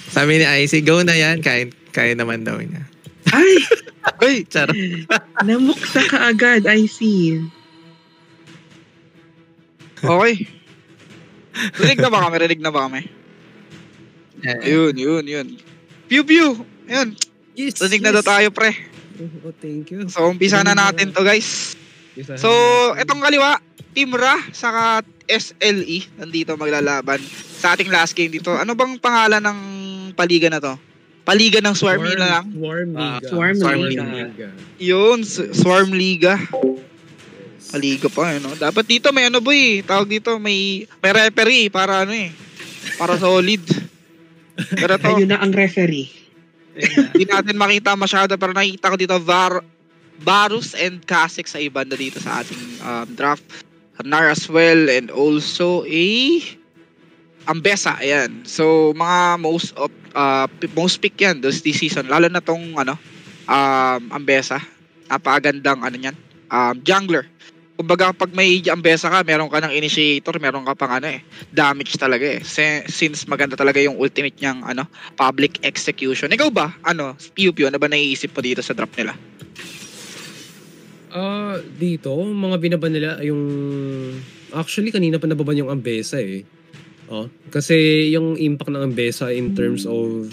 Sabi ni IC, go na yan. Kaya naman daw niya. Ay! Uy, charot. Namuksa ka agad, I see. Okay. Rinig na ba kami? Yun. Pew pew! Ayun. Yes, Rinig na daw tayo, pre. Oh, thank you. So, umpisa na natin to, guys. So, etong kaliwa, Team Ra, saka SLE, nandito maglalaban sa ating last game dito. Ano bang pangalan ng paliga na to? Paliga ng Swarm na lang? Swarm Liga. Yun, Swarm Liga. Paliga pa, no? Dapat dito may ano boy, tawag dito, may referee para ano para solid. Pero to, ayun na ang referee. hindi natin makita masyado, pero nakita ko dito Varus and Kha'Zix sa iba na dito sa ating draft. Nar as well, and also Ambessa, ayan. So, mga most pick yan this season. Lalo na tong Ambessa. Napakagandang jungler. Kumbaga, pag may Ambessa ka, meron ka ng initiator, meron ka pang damage talaga Since maganda talaga yung ultimate niyang public execution. Ikaw ba? Pew Pew, ano ba naiisip po dito sa draft nila? Dito, mga binaban nila yung... Actually, kanina pa nababan yung Ambessa kasi yung impact ng Ambessa in terms of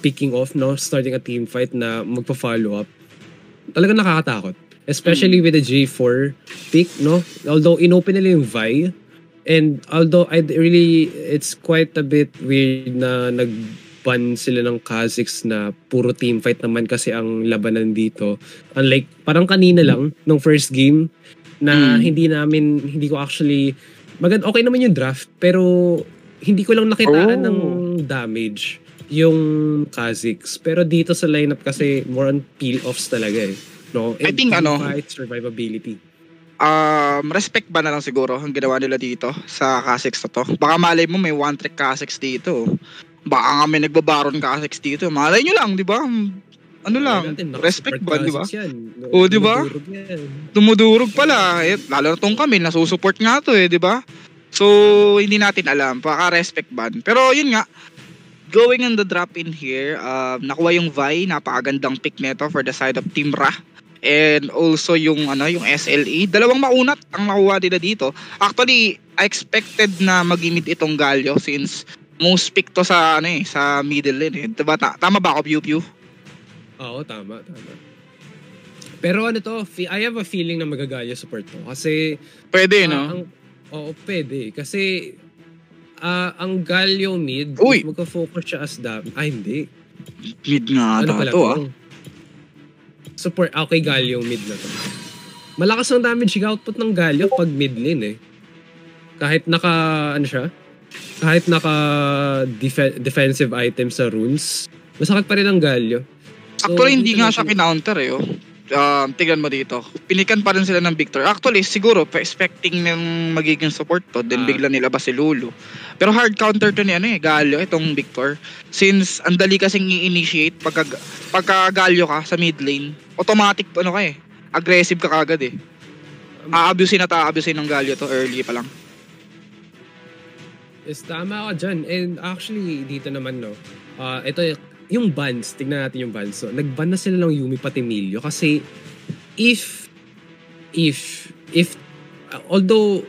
picking off, starting a team fight na magpa-follow up, talaga nakakatakot. Especially with the J4 pick, Although inopen nila yung Vi, and although it's quite a bit weird na ban sila ng Kha'Zix na puro team fight naman kasi ang labanan dito. Unlike, parang kanina lang, nung first game, na hindi ko actually, okay naman yung draft, pero hindi ko lang nakitaan ng damage yung Kha'Zix. Pero dito sa lineup kasi, more on peel-offs talaga No? And I think fight, survivability. Respect ba na lang siguro ang ginawa nila dito sa Kha'Zix na to? Baka malay mo may one-trick Kha'Zix dito. Baka nga may nagbabaron Kha'Zix dito. Malay nyo lang, di ba? Respect ba, di ba? O, di ba? Dumudurog pala. Lalo na tong kami, nasusupport nga to di ba? So, hindi natin alam. Baka respect ban. Pero, yun nga, going on the drop in here, nakuha yung Vi, napakagandang pick neto for the side of Team Ra. And also yung SLE, dalawang maunat ang nakuha nila dito. Actually, I expected na mag-imit itong Galio since most pick to sa sa middle lane Diba? Tama ba ako, Pew Pew? Oo, tama. Pero I have a feeling na magagalio support to. Kasi pwede, Oo, pwede. Kasi ang Galio mid, magka-focus siya as hindi. Mid nga to Support, okay, Galio mid na to. Malakas ang damage output ng Galio pag mid lane Kahit kahit defensive items sa runes, masakit pa rin ang Galio. So, actually, hindi nga siya kinounter tignan mo dito. Pinikan pa rin sila ng Victor. Actually, siguro, expecting ng magiging support to, then bigla nila ba si Lulu. Pero hard counter to ni Galio, itong Victor. Since ang dali kasing i-initiate pagka Galio ka sa mid lane, automatic aggressive ka kagad Aabusin ng Galio to early pa lang. Yes, tama ka dyan. And actually, dito naman, ito yung bans, tignan natin yung bans. So, nag-ban na sila ng Yuumi pati Milio kasi if although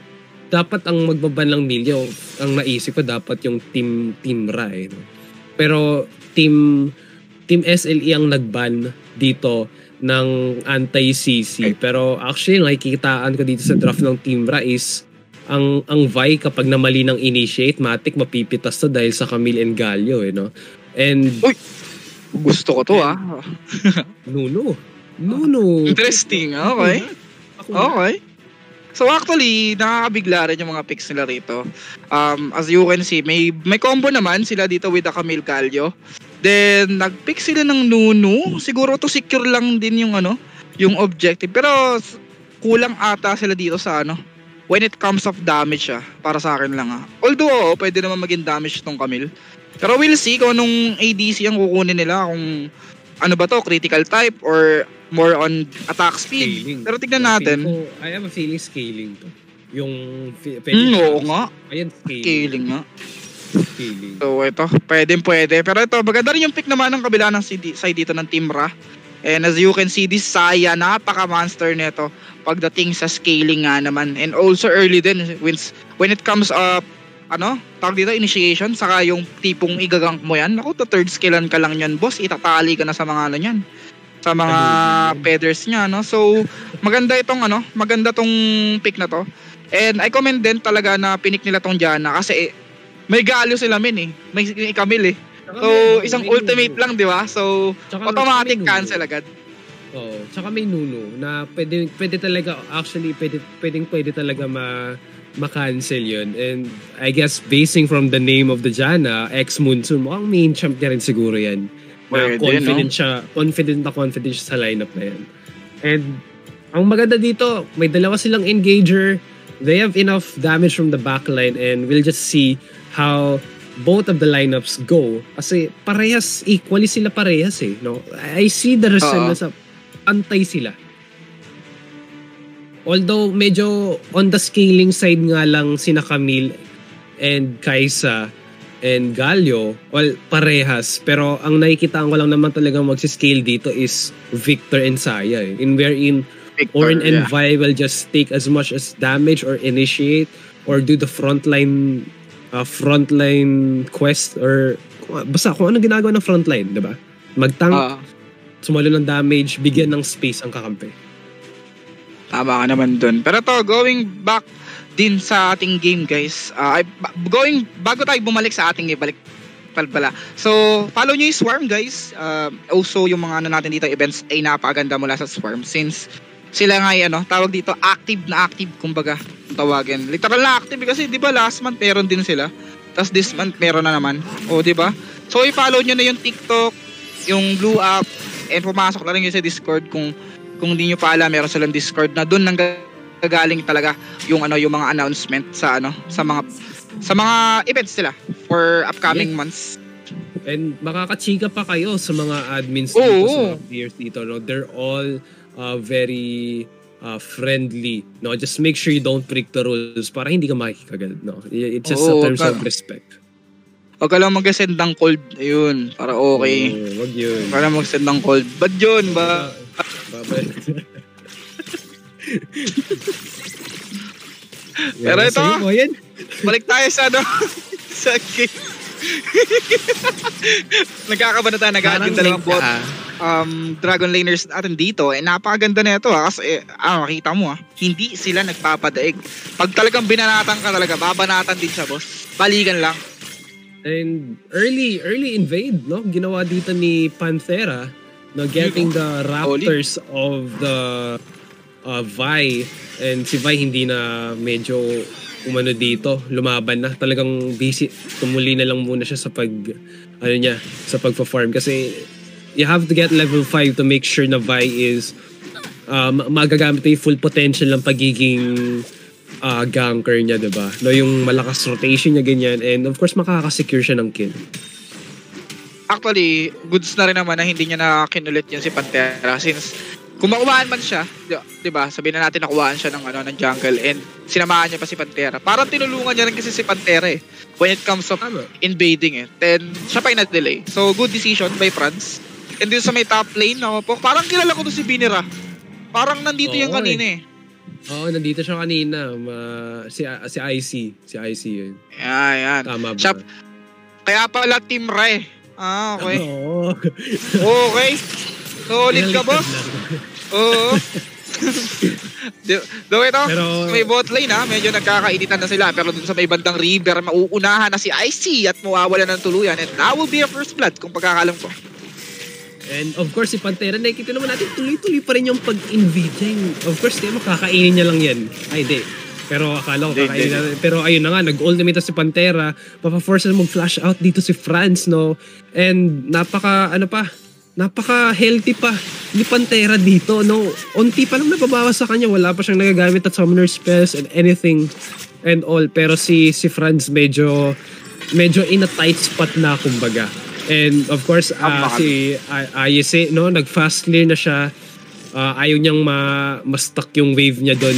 dapat ang magbaban lang Milio, ang naisip ko dapat yung Team Ra Pero Team SLE ang nag-ban dito ng anti-CC. Pero actually, nakikitaan ko dito sa draft ng Team Ra is ang Vi kapag namali ng initiate, matik mapipitas to dahil sa Camille and Galio And gusto ko to Nuno. Interesting. Okay. So actually, nakakabigla rin yung mga picks nila rito. As you can see, may combo naman sila dito with the Camille Galio. Then nag-pick sila ng Nuno. Siguro to secure lang din yung yung objective. Pero kulang ata sila dito sa when it comes of damage para sa akin lang Although pwede naman maging damage tong Camille. Pero we'll see kung anong ADC ang kukunin nila, kung ba to, critical type or more on attack speed. Scaling. Pero tignan natin. I have a feeling scaling to. Yung oo nga. Ayan, scaling nga. Feeling. So ito, pwede. Pero ito, maganda rin yung pick naman ng kabila ng side dito ng Team Ra. And as you can see, this Saya, napaka-monster nito pagdating sa scaling nga naman. And also early din, when it comes up, tawag dito, initiation, saka yung tipong igagank mo yan. Naku, to third skillan ka lang yan, boss. Itatali ka na sa mga yan. Sa mga feathers niya, no? So, maganda tong pick na to. And I commend din talaga na pinik nila tong Janna kasi may Galio sila eh. May Camille eh. So, isang ultimate lang, di ba? So, automatic cancel agad. Oo. Tsaka may Nuno na pwede talaga, actually, pwede talaga ma-cancel yun. And I guess, basing from the name of the Janna, ex-Munsun, mukhang main champ niya rin siguro yan. Na confident siya sa lineup na yan. And, ang maganda dito, may dalawa silang engager. They have enough damage from the backline and we'll just see how both of the lineups go. Kasi equally sila parehas eh. No? I see the resemblance of antay sila. Although medyo on the scaling side nga lang sina Camille and Kaisa and Galio, well, parehas. Pero ang nakikita ko lang naman talagang magsiscale dito is Victor and Saya eh. Wherein Ornn and Vi will just take as much as damage or initiate or do the frontline quest or basta kung ano ginagawa ng frontline, diba? Mag-tank, sumalo ng damage, bigyan ng space ang kakampi. Tama ka naman dun. Pero to, going back din sa ating game, guys. Bago tayo bumalik sa ating balik pala. So, follow nyo yung Swarm, guys. Also, yung mga natin dito events ay napakaganda mula sa Swarm since sila nga tawag dito, active, kumbaga, tawagin. Literal na active kasi, di ba, last month meron din sila. Tapos this month meron na naman. O, di ba? So, i-follow nyo na yung TikTok, yung Blue App, and pumasok na rin yun sa Discord kung hindi nyo pa alam, meron silang Discord na doon nang gagaling talaga yung mga announcement sa mga events nila for upcoming months. And makakachika pa kayo sa mga admins dito, sa mga players dito, no? They're all very friendly, no? Just make sure you don't break the rules para hindi ka makikagad, no? It's just a terms of respect. Huwag ka lang mag-send ng cold, ayun, para okay. Wag yun. Para mag-send ng cold. Ba't yun ba? Pero ito, balik tayo sa sa game. Nagkakabanata, nag-add yung dalawang bot Dragon Laners natin dito. Napakaganda na ito kasi makita mo hindi sila nagpapadaig. Pag talagang binanatan ka talaga, babanatan din siya, boss. Balikan lang. And early invade, no? Ginawa dito ni Panthera, no, getting the Raptors of the Vi, and si Vi hindi na medyo umano dito, lumaban na, talagang busy, tumuli na lang muna siya sa sa pagpa-farm kasi you have to get level 5 to make sure na Vi is magagamit yung full potential ng pagiging ganker niya, diba? No, yung malakas rotation niya, ganyan, and of course makakasecure siya ng kill. Actually, goods na rin naman na hindi niya na kinulit yun si Pantera since kung makuhaan man siya, diba, sabihin na natin nakuhaan siya ng jungle and sinamahan niya pa si Pantera. Parang tinulungan niya rin kasi si Pantera when it comes to invading Then, siya pa yung delay. So, good decision by France. And dito sa may top lane, parang kilala ko to si Binira. Parang nandito yung kanina Oo, nandito siya kanina. Si IC. Si IC yun. Yan. Tama ba? Siya, kaya pala Team Rai. Okay. Oo. Okay. Solid ka, boss. Oo. Though ito, may bot lane medyo nagkakainitan na sila. Pero dun sa may bandang river, mauunahan na si IC at mawawala ng tuluyan. And that will be a first blood kung pagkakalam ko. And of course, si Pantera, nakikita naman natin tuloy-tuloy pa rin yung pag-invade niya. Of course, makakainin niya lang yan. Ay, hindi. Pero akala ko kakainin na. Pero ayun na nga, nag-ultimate si Pantera. Papaforce na mag-flash out dito si France, no? And napaka-healthy pa ni Pantera dito, no? Unti pa lang nababawas sa kanya. Wala pa siyang nagagamit at summoner spells and anything and all. Pero si France medyo in a tight spot na, kumbaga. And of course, si Ayese, no, nag-fast clear na siya. Ayaw niyang ma-stuck yung wave niya doon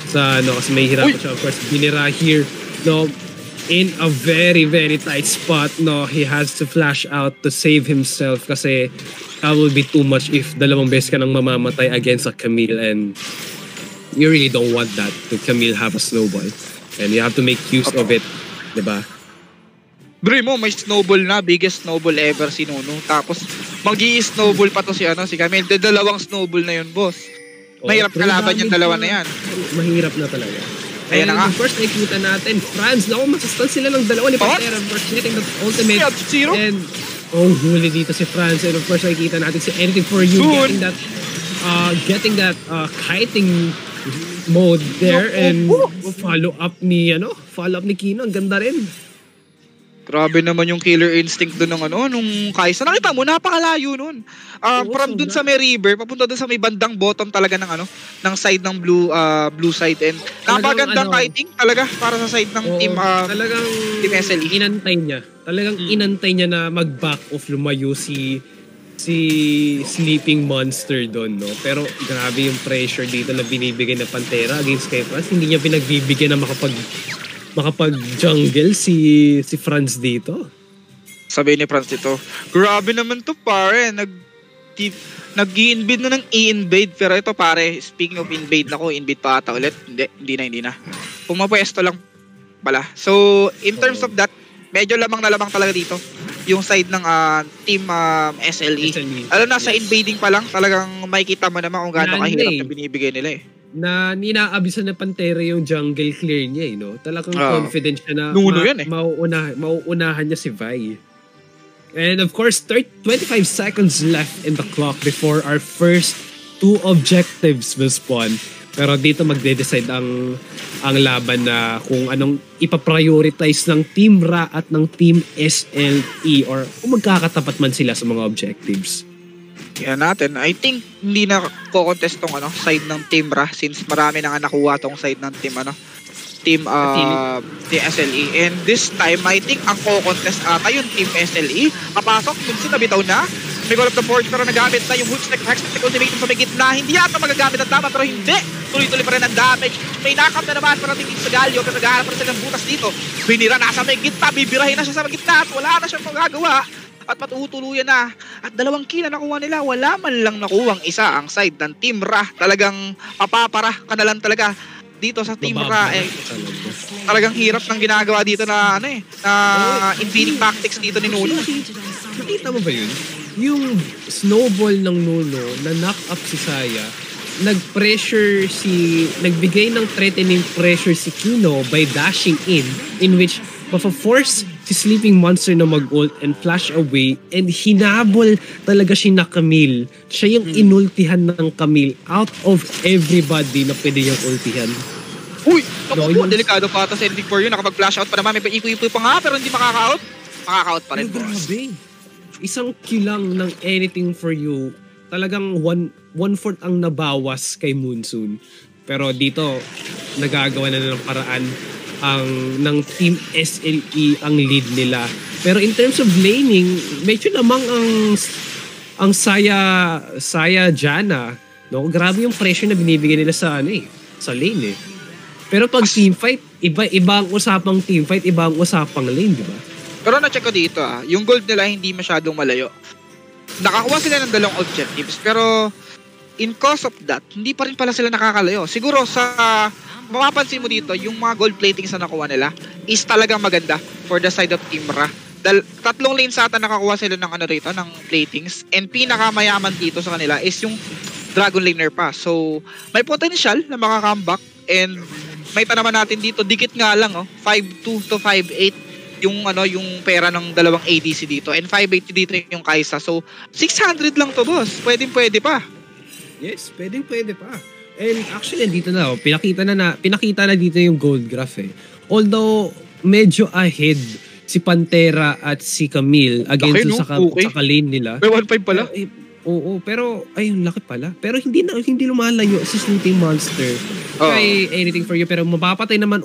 sa kasi may hirap siya. Of course, Binira here, no. in a very, very tight spot. No, he has to flash out to save himself kasi that will be too much if dalawang beses ka nang mamamatay against a Camille, and you really don't want that to Camille have a snowball. And you have to make use of it, diba? Bro mo, may snowball na, biggest snowball ever si Nuno. Tapos mag-i-snowball pa to si Camille. Dalawang snowball na yun, boss. Mahirap kalaban yung dalawa na yan. Mahirap na talaga. Ayan na nga. First nakikita natin, France, masastan sila ng dalawa ni Pantera. First getting the ultimate. And huli dito si France. And of course nakikita natin si Anything For You getting that kiting mode there. And follow up ni Kino. Ang ganda rin. Grabe naman yung killer instinct doon ng nung Kai'Sa. Nakita mo, napakalayo nun. From dun sa may river, papunta dun sa may bandang bottom talaga ng side ng blue side. And napagandang kiting talaga para sa side ng team SLE. Inantay niya na mag-back off, lumayo si Sleeping Monster doon, no? Pero grabe yung pressure dito na binibigay na Pantera against kay France. Hindi niya pinagbibigyan na makapag-jungle si Franz dito. Sabi ni Franz dito, grabe naman to pare, nag-i-invade na ng i-invade. Pero ito pare, speaking of invade invade pa ata ulit. Hindi na. Pumapwesto lang pala. So, in terms of that, medyo lamang na lamang talaga dito yung side ng team SLE. Alam na, sa invading pa lang, talagang makikita mo naman kung gaano kahirap na binibigay nila na ninaabisan na Pantera yung jungle clear niya no? Talagang confident siya na mauunahan niya si Vi. And of course, 25 seconds left in the clock before our first 2 objectives will spawn. Pero dito magde-decide ang laban na kung anong ipaprioritize ng Team Ra at ng Team SLE or kung magkakatapat man sila sa mga objectives. Yan natin. I think hindi na ko-contest tong side ng Team Ra since marami na nga nakuha tong side ng Team SLE. And this time, I think ang ko-contest ata yung Team SLE. Kapasok, Munson nabitaw na. May Call of the Forge pero nagamit na yung Hoodstack Hextech ultimate sa may gitna. Hindi yata magagamit ang tama pero hindi. Tuloy-tuloy pa rin ang damage. May knock-up na naman para tingin sa Galio pero naghahanap pa rin silang butas dito. Binira nasa may gitna. Bibirahin na siya sa may gitna at wala na siyang magagawa. At matutuluyan na. At 2 kill na nakuha nila. Wala man lang nakuwang isa ang side ng Team Ra. Talagang papapara ka na lang talaga dito sa Team Ra. Talagang hirap ng ginagawa dito na invading tactics dito ni Nuno. Nakita mo ba yun? Yung snowball ng Nuno na knock up si Saya, nagbigay ng threatening pressure si Kino by dashing in which mafa-force si Sleeping Monster na mag-ult and flash away, and hinabol talaga si na Camille. Siya yung inultihan ng Camille out of everybody na pwede yung ultihan. Uy! Naku po, delikado pa ata sa Anything For You. Nakapag-flash out pa naman. May pa-iko-iko pa nga pero hindi makaka-out. Makaka-out pa rin. Grabe. Isang kill lang ng Anything For You. Talagang 1/4 ang nabawas kay Munson. Pero dito, nagagawa na ng paraan ng Team SLE ang lead nila. Pero in terms of laning, medyo namang ang Saya Jana, no? Grabe yung pressure na binibigay nila sa lane Pero pag team fight, iba ang usapang team fight, iba ang usapang lane, di ba? Pero na-check ko dito yung gold nila hindi masyadong malayo. Nakakuha sila ng 2 objectives pero in cause of that, hindi pa rin pala sila nakakalayo. Siguro mapapansin mo dito, yung mga gold platings na nakuha nila is talagang maganda for the side of Team Ra. 3 lanes ata nakakuha sila ng ng platings, and pinakamayaman dito sa kanila is yung Dragon Laner pa. So, may potential na makaka-comeback, and may naman natin dito, dikit nga lang 5-2 to 5-8 yung pera ng 2 ADC dito, and 5-8 dito yung Kai'Sa. So, 600 lang to, boss. Pwede pa. Yes, pwede pa. And actually, dito na, pinakita na dito yung gold graph Although, medyo ahead si Pantera at si Camille against sa lane nila. May 1-5 pala? Oo, pero ayun, laki pala. Pero hindi lumalayo si Sleeping Monster. Try anything for you, pero mamamatay na naman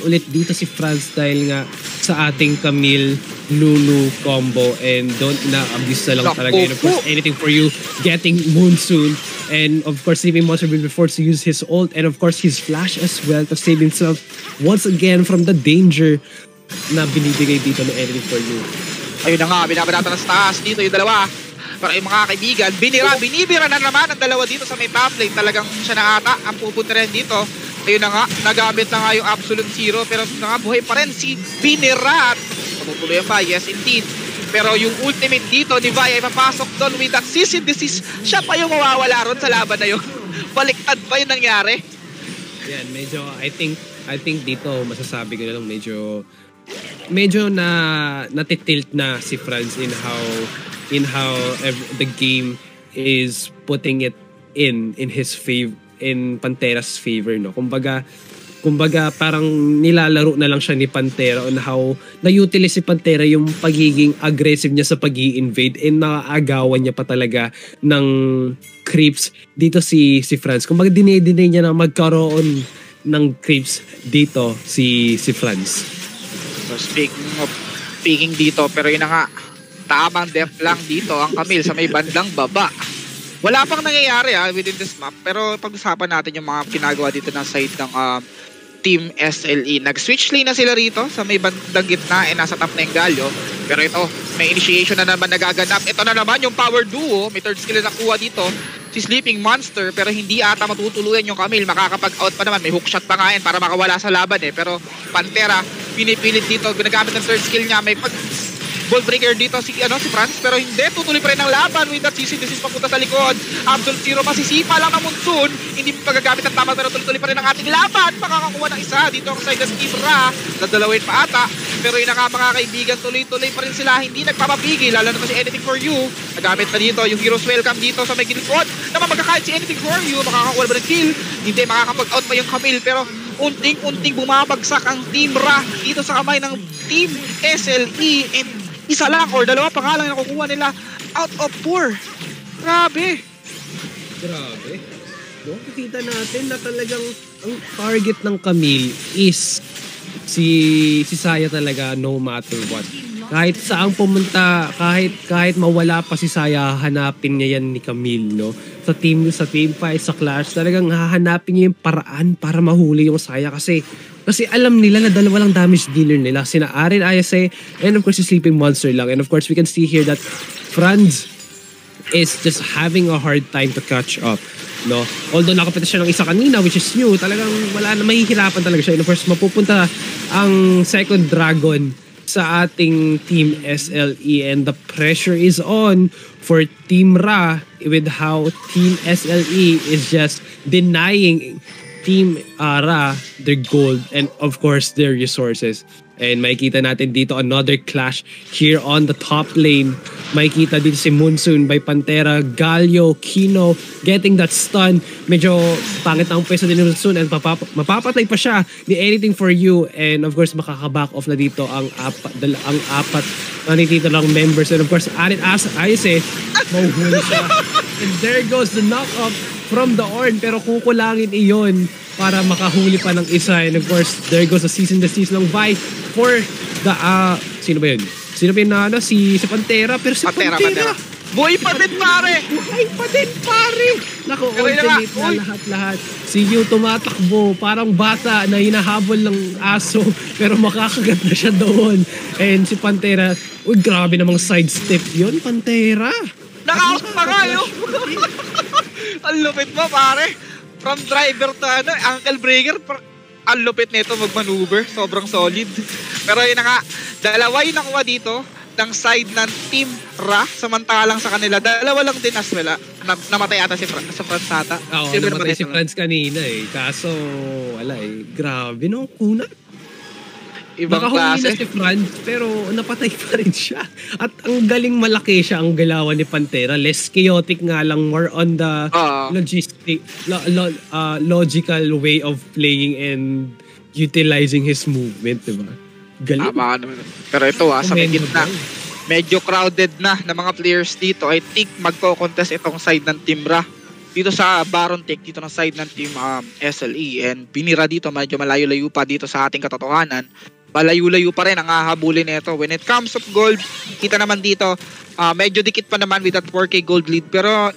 ulit dito si Franz dahil nga sa ating Camille Lulu combo, and don't na-abuse na lang talaga. And of course, anything for you, getting Monsoon, and of course, Sleeping Monster will be forced to use his ult, and of course, his flash as well to save himself once again from the danger na binibigay dito ng anything for you. Ayun na nga, binabanatan na sa taas dito yung dalawa. Pero yung mga kaibigan, binibira na naman ang dalawa dito sa may top lane. Talagang siya na ata ang pupunta rin dito. Ayun na nga, nagamit na nga yung Absolute Zero, pero na nga, buhay pa rin si Binirat. Patutuloy pa, yes indeed. Pero yung ultimate dito ni Vi ay papasok doon with that cease and desist. Siya pa yung mawawala ron sa laban na yun. Baliktad pa yung nangyari. Yan, medyo, I think dito, masasabi ko na lang, medyo natitilt na si Franz in how the game is putting it in his favor, in Pantera's favor, no. Kumbaga parang nilalaro na lang siya ni Pantera on how na-utilize si Pantera yung pagiging aggressive niya sa pag-i-invade, and naaagawan niya pa talaga ng creeps dito si Franz. Kumbaga dinay niya na magkaroon ng creeps dito si Franz. So speaking dito, pero yun na nga, tamang depth lang dito ang Camille sa may bandang baba. Wala pang nangyayari within this map, pero pag-usapan natin yung mga ginagawa dito ng side ng Team SLE. Nag-switch lane na sila rito sa may bandang gitna, nasa top na yung Galio. Pero ito, may initiation na naman nagaganap. Ito na naman yung power duo, may third skill na nakuha dito si Sleeping Monster, pero hindi ata matutuluyan yung Camille. Makakapag-out pa naman, may hookshot pa nga yan para makawala sa laban pero Pantera pinipilit dito, ginagamit ng third skill niya, may ball breaker dito si Franz, pero hindi, tutuloy pa rin ang laban with that CC. This is papunta sa likod. Absolute Zero, masisipa lang ng Monsoon, hindi pagagamit ng tama, pero tuloy pa rin ang ating laban. Makakakuha ng isa dito ang side ng Team Ra, dadalawin pa ata, pero yun nga mga kaibigan, tuloy-tuloy pa rin sila, hindi nagpapapigil, lalo na kasi Anything For You, nagamit na dito yung Hero's Welcome dito sa may gilikod, naman magkakahit si Anything For You, makakakuha ba ng kill, hindi, makakapag-out pa yung Camille, pero unting-unting bumabagsak ang Team Ra dito sa kamay ng Team SLE, and isa lang or dalawa pa nga lang nakukuha nila out of 4. Grabe. No, kita natin na talagang ang target ng Camille is si Saya talaga, no matter what. Kahit saan pumunta, kahit mawala pa si Saya, hanapin niya yan ni Camille, no? Sa team fight, sa clash, talagang hahanapin niya yung paraan para mahuli yung Saya kasi alam nila na dalawa lang damage dealer nila, sina Arin Ayase and of course si Sleeping Monster lang. And of course we can see here that Franz is just having a hard time to catch up, no? Although nakapita siya ng isa kanina, which is new, talagang wala na, mahihirapan talaga siya. And of course mapupunta ang second dragon sa ating Team SLE, and the pressure is on for Team Ra with how Team SLE is just denying Team Ra their gold and of course their resources. And makikita natin dito another clash here on the top lane. Makikita dito si Monsoon by Pantera, Galio, Kino getting that stun. Medyo pangit ang pwesto din ni Monsoon, and mapapatay pa siya ni Anything For You, and of course makaka-back off na dito ang apat dito lang members, and of course Arin Ayase mahuhuli siya. And there goes the knock-up from the Ornn, pero kukulangin iyon para makahuli pa ng isa. And of course, there goes the season ng Vi for the sino ba yun? Si Pantera, pero si Pantera. Buhay pa din pare! Naku, alternate na lahat. Si Yu tumatakbo, parang bata na hinahabol ng aso, pero makakagat na siya doon. And si Pantera, uy, grabe namang sidestep yun, Pantera. Naka-out pa kayo! Ang lupit mo pare! From driver to ankle breaker, ang lupit nito mag-maneuver, sobrang solid. Pero yun na nga, dalawa yung nakuha dito ng side ng Team Ra, samantalang sa kanila, dalawa lang din as well. Namatay ata si Franz ata. Oo, namatay si Franz kanina kaso wala grabe no, kuna. Ibang nakahuli klase. Na si Franz, pero napatay pa rin siya. At ang galing malaki siya ang galawan ni Pantera. Less chaotic nga lang, more on the logical way of playing and utilizing his movement, diba? Galing. Tama naman. Pero ito sa may gitna. medyo crowded na ng mga players dito. I think magko-contest itong side ng Team Ra dito sa Baron Tech, dito ng side ng Team SLE. And Binira dito, medyo malayo-layo pa dito sa ating katotohanan. Malayo-layo pa rin ang hahabulin nito. When it comes of gold, kita naman dito, medyo dikit pa naman with that 4K gold lead. Pero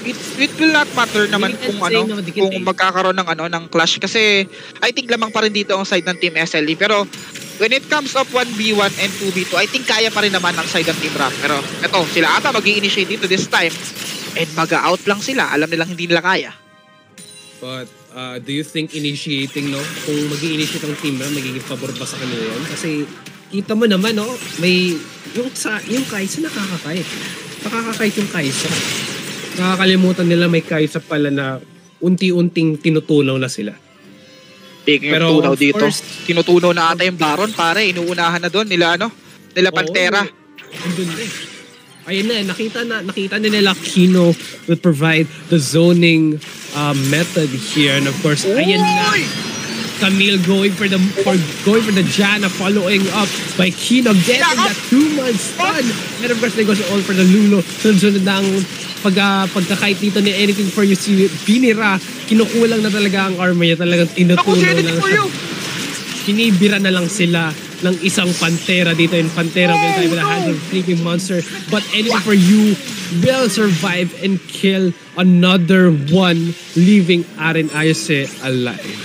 it will not matter naman kung kung magkakaroon ng clash, kasi I think lamang pa rin dito ang side ng Team SLE. Pero when it comes of 1v1 and 2v2, I think kaya pa rin naman ang side ng Team Ra. Pero eto, sila ata mag-i-initiate dito this time. And mag-out lang sila. Alam nilang hindi nila kaya. But do you think initiating, no? Kung mag-i-initiate ang Team Ra, magiging pabor ba sa kanila yan? Kasi kita mo naman, no? May yung Kai'Sa nakakakait. Nakakakait yung Kai'Sa. Nakakalimutan nila may Kai'Sa pala na unti-unting tinutunaw na sila. Speaking of tunaw dito, tinutunaw na ata yung Baron, pare. Inuunahan na doon nila, nila Pantera. Andun na eh. Ayun na, nakita nila Kino will provide the zoning method here. And of course, ayan na. Camille going for the Janna, following up by Kino, getting that 2-month stun. And of course, they goes all for the Lulo. Sunod na ang pagkakait dito ni Anything For You, si Binira, kinukulang na talaga ang armor niya. Talagang tinutulo na lang siya. Kinibira na lang sila ng isang Pantera dito, and Pantera will die with a hand of freaking monster, but Anything For You will survive and kill another one, leaving Aren Ayase alive.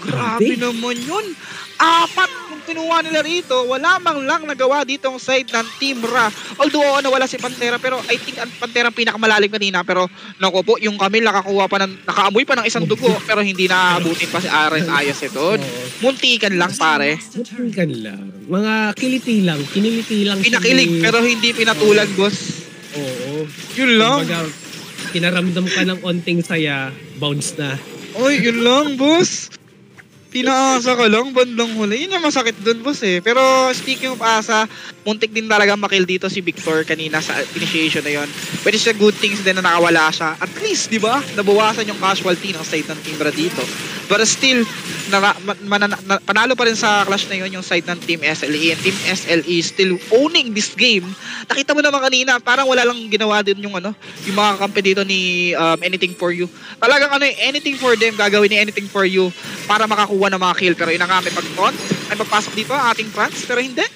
Grabe naman yun. 4 kung kinuha nila rito, wala mang lang nagawa dito ang side ng Team Ra. Although nawala si Pantera, pero I think ang Pantera ang pinakamalalim kanina. Pero naku po, yung Camille nakaamoy pa ng isang dugo, pero hindi naaabutin pa si Aren Ayase doon. Muntikan lang, pare. Muntikan lang. Mga kiliti lang. Kiniliti lang. Pinakilig, pero hindi pinatulan, boss. Oo. Yun lang. Kumbaga, kinaramdam ka ng onting saya, bounce na. Oy, yun lang, boss. Pinaasa ka lang, bandang huli. Yun yung masakit dun, boss eh. Pero speaking of asa, muntik din talaga makill dito si Victor kanina sa initiation na yun. But it's a good things din na nakawala siya. At least, di ba, nabawasan yung casualty ng side ng Team Ra dito. But still, panalo pa rin sa clash na yun yung side ng Team SLE. And Team SLE still owning this game. Nakita mo naman kanina, parang wala lang ginawa din yung yung mga kampi dito ni Anything For You. Talagang anything for them, gagawin ni Anything For You para makakuha ng mga kill. Pero yun nga, may pagpasok dito ang ating France, pero hindi.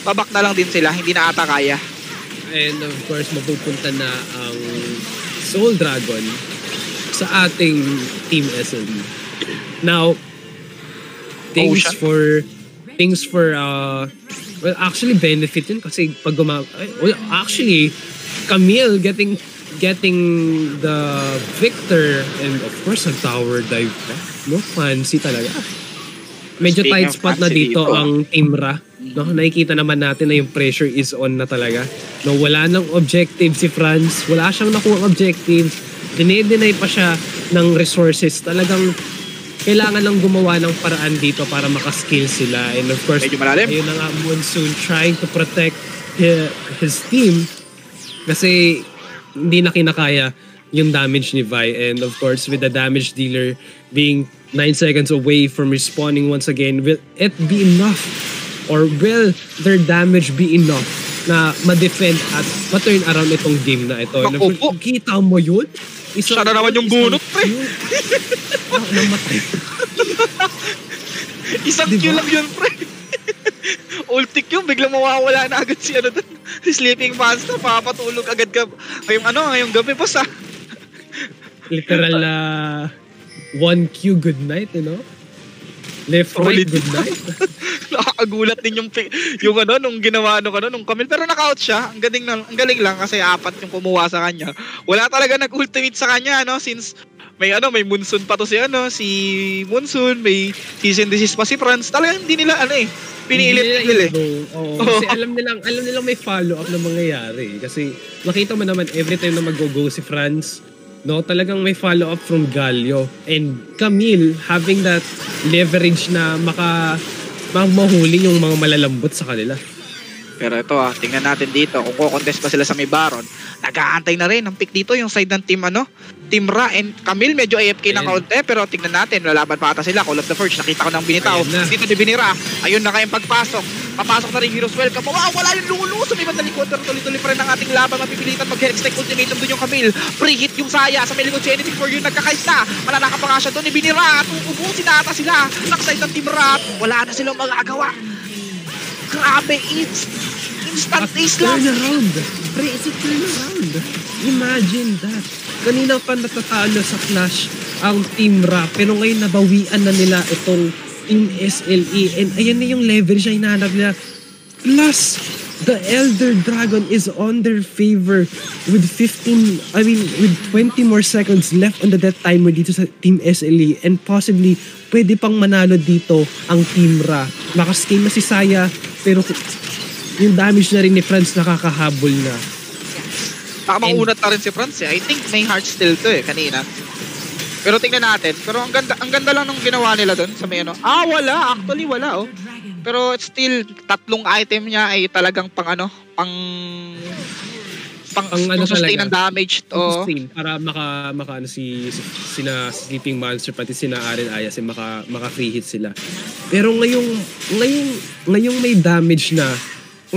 Babak na lang din sila, hindi na ata kaya. And of course, mapupunta na ang Soul Dragon sa ating Team SLE. Now, things for well, actually benefit yun kasi pag actually Camille getting the victor, and of course ang tower dive pa. No, fancy talaga. Medyo tight spot na dito ang Team Ra. No, nakikita naman natin na yung pressure is on na talaga. No, wala nang objective si Franz. Wala siyang nakuha objective. Dinedeny pa siya ng resources. Talagang kailangan lang gumawa ng paraan dito para makaskill sila. And of course, ayun na nga, Monsoon trying to protect his team kasi hindi na kinakaya yung damage ni Vi. And of course, with the damage dealer being 9 seconds away from respawning once again, will it be enough? Or will their damage be enough na ma-defend at ma-turn around itong game na ito? Kita mo yun? Siya na naman yung bunot, pre. Namatay. Isang kill lang yun, pre. Ultic yun, biglang mawawala na agad si si Sleeping Monster, papatulog agad ka ngayong gabi, boss, ha? Literal na 1Q good night, Left, right, good night. Nakakagulat din yung nung ginawa nung Camille, pero naka-out siya. Ang galing lang kasi 4 yung kumuha sa kanya. Wala talaga nag-ultimate sa kanya, since may Monsoon pa to si Monsoon, may cease and desist pa si Franz. Talagang hindi nila pinilit nila eh. Kasi alam nilang may follow-up na mangyayari. Kasi makita mo naman every time na mag-go si Franz, talagang may follow-up from Galio. And Camille having that leverage na mahuli yung mga malalambot sa kanila. Pero ito tingnan natin dito kung kukontest pa sila sa may Baron. Nag-aantay na rin ang pick dito yung side ng Team Ra, and Camille medyo AFK ng kaunti, pero tingnan natin, lalaban pa ata sila. Call of the Forge, nakita ko ng binitaw dito ni Binira. Ayun na kayong pagpasok Papasok na rin Heroes Welcome. Wow, wala yung Lulu. Sumibat na likod, pero tuloy-tuloy pa rin ang ating laban. Mapipilitan mag-Hextech Ultimatum doon yung Camille. Pre-hit yung Saya. Sa may likod si Anything For You, nagkakais na. Malalaka pa nga siya doon. Ibinira at uubusin na ata sila. Nakside ng Team Rat. Wala na silang magagawa. Grabe, instant ace lang. Turnaround. Pre, it's a turnaround. Imagine that. Kanina pa natatalo sa Clash ang Team Ra, pero ngayon nabawian na nila itong Team SLE. And ayan na yung leverage na hinahanap nila. Plus, the Elder Dragon is on their favor with 20 more seconds left on the death timer dito sa Team SLE. And possibly, pwede pang manalo dito ang Team Ra. Makascale na si Saya, pero yung damage na rin ni Franz nakakahabol na. Baka maunat na rin si Franz eh. I think may heart still to eh, kanina. Pero tingnan natin. Pero ang ganda lang nung ginawa nila doon sa may ano. Wala. Actually, wala oh. Pero still, 3 item niya ay talagang pang sustain ng damage to. Para maka ano sina Sleeping Monster pati sina Aren Ayas maka free hit sila. Pero ngayong may damage na.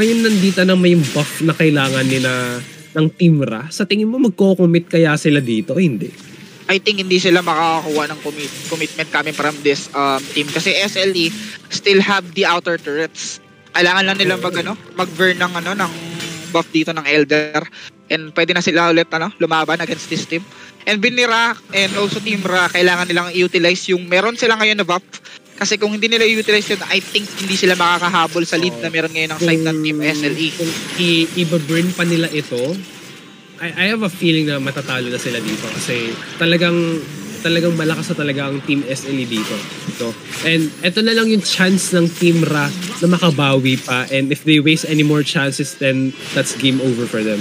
Ngayon nandito na may buff na kailangan nila ng Team Ra. Sa tingin mo magko-commit kaya sila dito? Hindi. I think hindi sila makakakuha ng commitment coming from this team kasi SLE still have the outer turrets. Kailangan lang nila mag-burn ng buff dito ng Elder and pwede na sila ulit lumaban against this team. And Binira and also Team Ra kailangan nilang i-utilize yung meron sila ngayon na buff kasi kung hindi nila i-utilize yun, I think hindi sila makakahabol sa lead na meron ngayon ng side ng Team SLE. Kung i-burn pa nila ito, I have a feeling na matatalo na sila dito kasi talagang malakas na talaga ang Team SLE dito. So, and ito na lang yung chance ng Team Ra na makabawi pa, and if they waste any more chances then that's game over for them.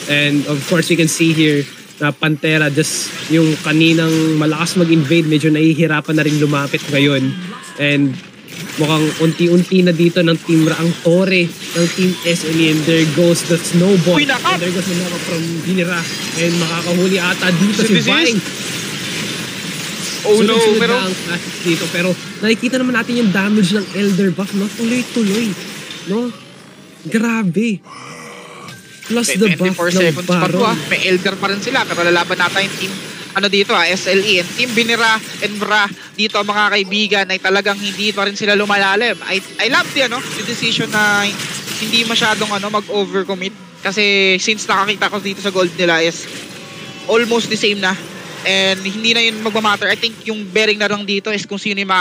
And of course we can see here na Pantera just yung kaninang malakas mag-invade medyo nahihirapan na rin lumapit ngayon, and mukhang unti-unti na dito ng Team Ra ang tore ng Team SLE, and there goes the snowball. And there goes the knockup from Binira, and makakahuli ata dito si Vine. Oh no, pero ang dito, pero nakikita naman natin yung damage ng Elder buff, no? Tuloy-tuloy, no? Grabe. Plus the buff ng Baron. May Elder pa rin sila, pero lalaban natin yung team dito SLE and Team Binira and Bra dito mga kaibigan ay talagang hindi pa rin sila lumalalim. I love the decision na hindi masyadong mag-overcommit kasi since nakakita ko dito sa gold nila is almost the same na. And hindi na yun magmamatter. I think yung bearing na lang dito is kung sino yung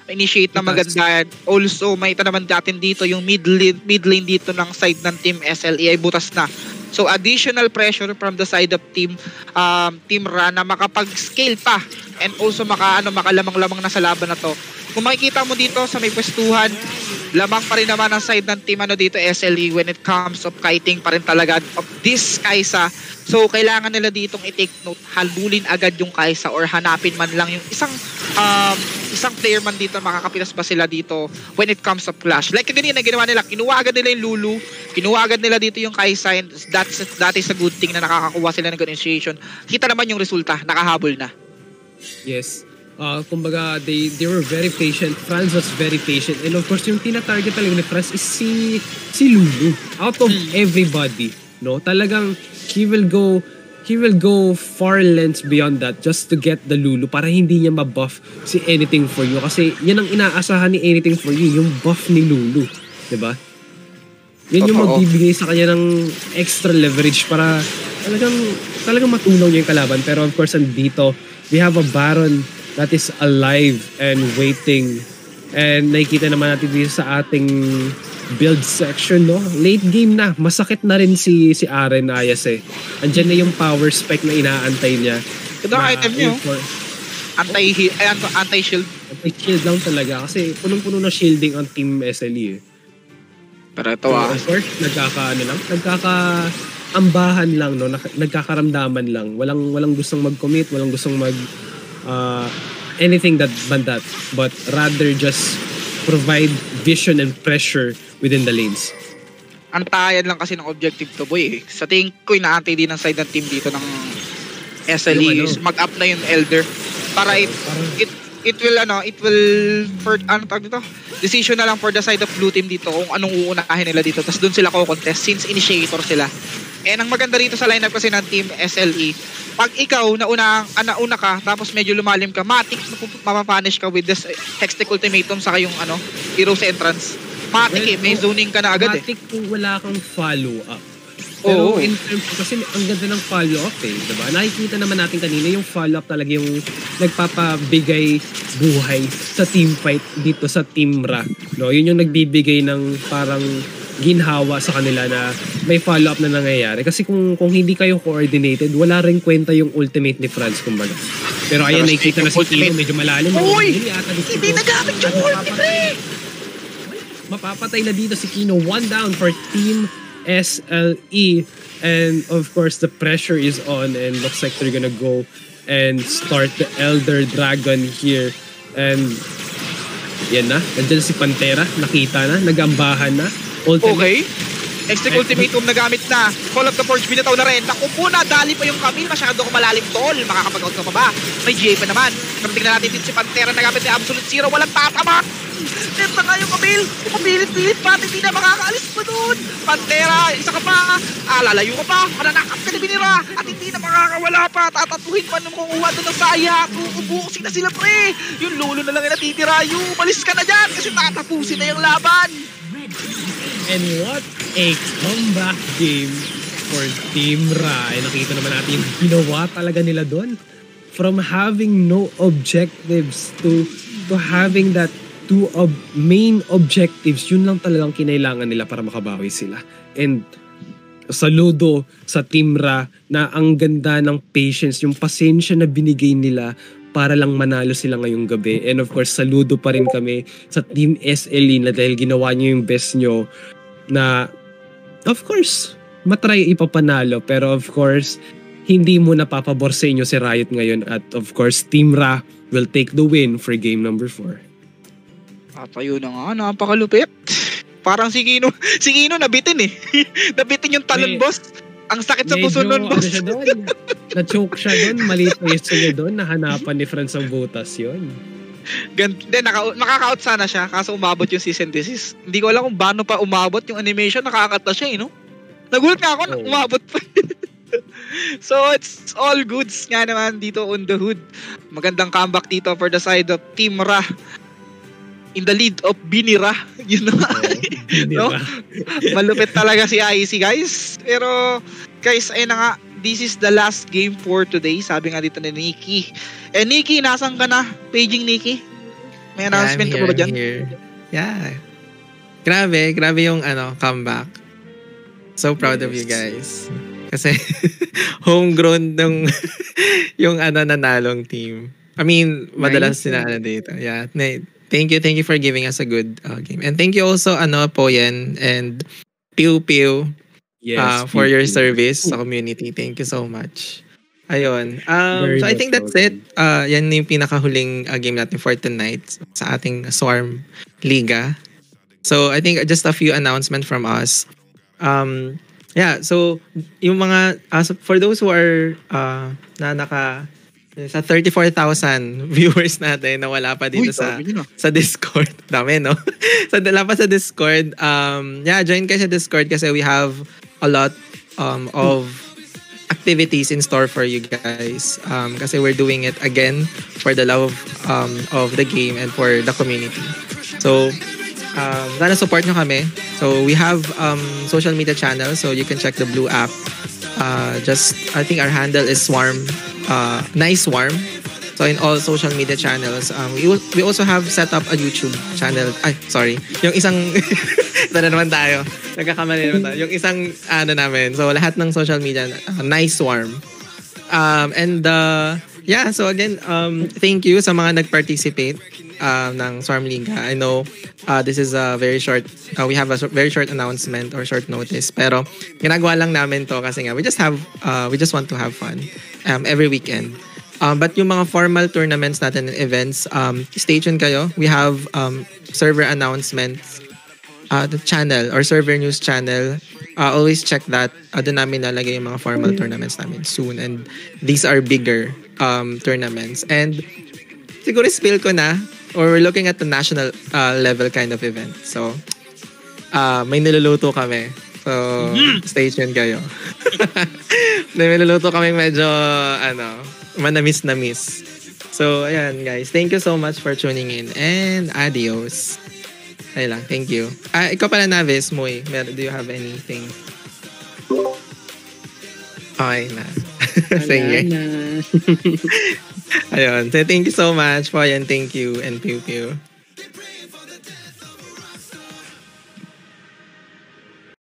initiate na maganda. Also, makita naman natin dito yung mid lane dito ng side ng Team SLE ay butas na. So, additional pressure from the side of Team Ra na makapag-scale pa and also makalamang-lamang na sa laban na to. Kung makikita mo dito sa may pwestuhan, lamang pa rin naman ang side ng team dito SLE when it comes of kiting pa rin talaga of this Kai'Sa. So kailangan nila ditong i-take note, halbulin agad yung Kai'Sa or hanapin man lang yung isang player man dito, makakapitas ba sila dito when it comes of clash. Like ganyan na ginawa nila, kinuha agad nila yung Lulu, kinuha agad nila dito yung Kai'Sa, and that is a good thing na nakakakuha sila ng good initiation. Kita naman yung resulta, nakahabol na. Yes. Kumbaga, they were very patient. Franz was very patient. And of course, yung tina-target talaga ni Franz is si Lulu. Out of everybody, no? Talagang he will go far lengths beyond that just to get the Lulu para hindi niya mabuff si Anything For You. Kasi yan ang inaasahan ni Anything For You, yung buff ni Lulu. Diba? Yan yung magbibigay sa kanya ng extra leverage para talagang matunaw niya yung kalaban. Pero of course, andito, we have a Baron that is alive and waiting. And nakikita naman natin dito sa ating build section, no? Late game na. Masakit na rin si Aren Ayas eh. Andyan na yung power spec na inaantay niya. Ito ang item niyo. Anti-shield. Anti-shield lang talaga. Kasi punong-puno na shielding ang Team SLE eh. Pero ito of course, nagkakaambahan lang, no? Nagkakaramdaman lang. Walang gustong mag-commit, walang gustong anything that but rather just provide vision and pressure within the lanes. Antayan lang kasi ng objective to boy. Sa tingin ko inaantay din ng side ng team dito ng SLE is mag-up na yung Elder para tawag dito? Decision na lang for the side of blue team dito kung anong uunahin nila dito. Tapos doon sila ko-contest since initiator sila. And ang maganda rito sa lineup kasi ng team SLE, pag ikaw nauna ka tapos medyo lumalim ka, matik mapapunish ka with this Hextech Ultimatum saka yung Heroes Entrance. Matik may zoning ka na agad matik kung wala kang follow-up. Pero in terms, kasi ang ganda ng follow-up diba? Nakikita naman natin kanina yung follow-up talaga yung nagpapabigay buhay sa team fight dito sa Team Ra. No? Yun yung nagbibigay ng parang ginhawa sa kanila na may follow-up na nangyayari. Kasi kung hindi kayo coordinated, wala rin kwenta yung ultimate ni Franz, kumbaga. Pero ayan, nakikita na si Kino, medyo malalim. Uy! Hindi nagamit yung ultimate! Mapapatay na dito si Kino. 1 down for Team SLE, and of course the pressure is on and looks like they're gonna go and start the Elder Dragon here. And yan na, nandiyan si Pantera, nakita na, nagambahan na. Okay, Hextech Ultimatum nagamit na. Call of the Forge binataw na rin. Naku po na, dali pa yung Camille, masyado ko malalim tol. Makakapag-out ka pa ba? May GA pa naman. Pero tingnan natin dito si Pantera, nagamit ni Absolute Zero, walang tatama. Net na nga yung Camille. Pumilit-pilit pa, hindi na makakaalis pa doon. Pantera, isa ka pa. Lalayo ka pa. Mananakap ka na binira. At hindi na makakawala pa. Tatatuhin pa nung kukuha doon ng saya. Uubusin na sila pre. Yung lolo na lang yung natitira. Yung umalis ka na dyan kasi tatapusin na yung laban. And what a comeback game for Team Ra. Eh, nakita naman natin yung ginawa talaga nila doon. From having no objectives to having that two main objectives, yun lang talagang kinailangan nila para makabawi sila. And saludo sa Team Ra na ang ganda ng patience, yung pasensya na binigay nila para lang manalo sila ngayong gabi. And of course, saludo pa rin kami sa Team SLE na dahil ginawa nyo yung best nyo na, of course, matry ipapanalo. Pero of course, hindi mo napapabor sa inyo si Riot ngayon. At of course, Team Ra will take the win for game number 4. Tayo na nga, napakalupit. Parang si Kino nabitin nabitin yung talon, boss. Ang sakit sa puso nun, boss. Na-choke siya doon, maliit na yeso niya doon, nahanapan ni Franz ang butas yun. Nakaka-out sana siya, kaso umabot yung cease and desist. Hindi ko alam kung paano pa umabot yung animation, nakakata siya Nagulat nga ako na umabot pa. So, it's all goods nga naman dito on the hood. Magandang comeback dito for the side of Team Ra. In the lead of Binira. You know? No? Malupit talaga si IC, guys. Pero, guys, ayun na nga. This is the last game for today. Sabi nga dito ni Nikki. Nikki, nasan ka na? Paging Nikki? May announcement ka ba dyan? Yeah. Grabe yung comeback. So proud of you guys. Kasi homegrown yung nanalong team. I mean, madalas sila dito. Yeah. Thank you for giving us a good game. And thank you also Poyen and Pew Pew for your service sa community. Thank you so much. Ayun. So I think that's it. Yan yung pinakahuling game natin for tonight sa ating Swarm Liga. So I think just a few announcements from us. So yung mga for those who are sa 34,000 viewers natin na wala pa dito sa Discord. Dami, no? Wala pa sa Discord. Join kayo sa Discord kasi we have a lot of activities in store for you guys. Kasi we're doing it again for the love of the game and for the community. So, sana support nyo kami. So, we have social media channels, so you can check the Blue app. I think our handle is Nice Swarm. So in all social media channels, we also have set up a YouTube channel. Yung isang ito na naman tayo. Nagkakamali naman tayo. Yung isang namin. So lahat ng social media, Nice Swarm. So again, thank you sa mga nag-participate ng Swarm Liga. I know this is a very short, we have a very short announcement or short notice, pero ginagawa lang namin to kasi nga we just want to have fun every weekend. But yung mga formal tournaments natin and events, stay tuned kayo. We have server announcements, the channel or server news channel. Always check that. Doon namin nalagay yung mga formal tournaments namin soon. And these are bigger tournaments. And siguro spill ko na, or we're looking at the national level kind of event. So, may niluluto kami. So, stay tuned kayo. May niluluto kami medyo, manamis-namis. So, ayan guys. Thank you so much for tuning in. And adios. Ayun lang. Thank you. Ikaw pala, Navis, Moy. Do you have anything? Okay na. Sige. Ayun. So, thank you so much. Poyan, thank you. And pew pew.